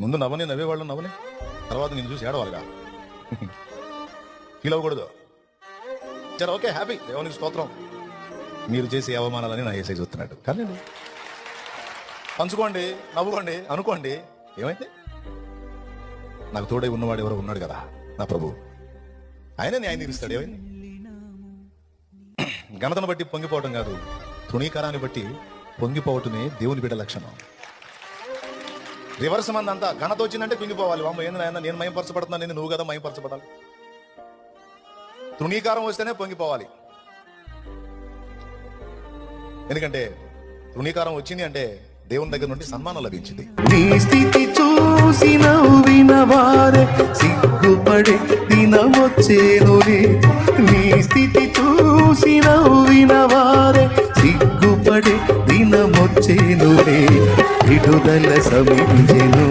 ముందు నవ్వేవాళ్ళు నవ్వని, తర్వాత నేను చూసి ఏడవాలిగా. ఫీల్ అవ్వకూడదు. సరే, ఓకే, హ్యాపీ, దేవునికి స్తోత్రం. మీరు చేసే అవమానాలని నా ఏసై చూస్తున్నాడు. కానీ పంచుకోండి, నవ్వుకోండి, అనుకోండి. ఏమైంది? నాకు తోడై ఉన్నవాడు ఎవరో ఉన్నాడు కదా, నా ప్రభు. ఆయన న్యాయం తీరుస్తాడు. ఏమైంది? ఘనతను బట్టి పొంగిపోవటం కాదు, తృణీకారాన్ని బట్టి పొంగిపోవటమే దేవుని బిడ్డ లక్షణం. రివర్స్ మంది అంతా ఘనత వచ్చిందంటే కుంగిపోవాలి. వామ్మ ఏంది నాయన, నేను మయంపరచబడుతున్నాను, నేను నువ్వు కదా మయంపరచబడాలి. తృణీకారం వస్తేనే పొంగిపోవాలి. ఎందుకంటే తృణీకారం వచ్చింది అంటే దేవుని దగ్గర నుండి సన్మానం లభించింది. నీ స్థితి చూసి నవ్విన వారే సిగ్గుపడే దినమొచ్చేనులే. నీ స్థితి చూసి నవ్విన వారే సిగ్గుపడే దినమొచ్చేనులే. విడుదల సమీపించెను.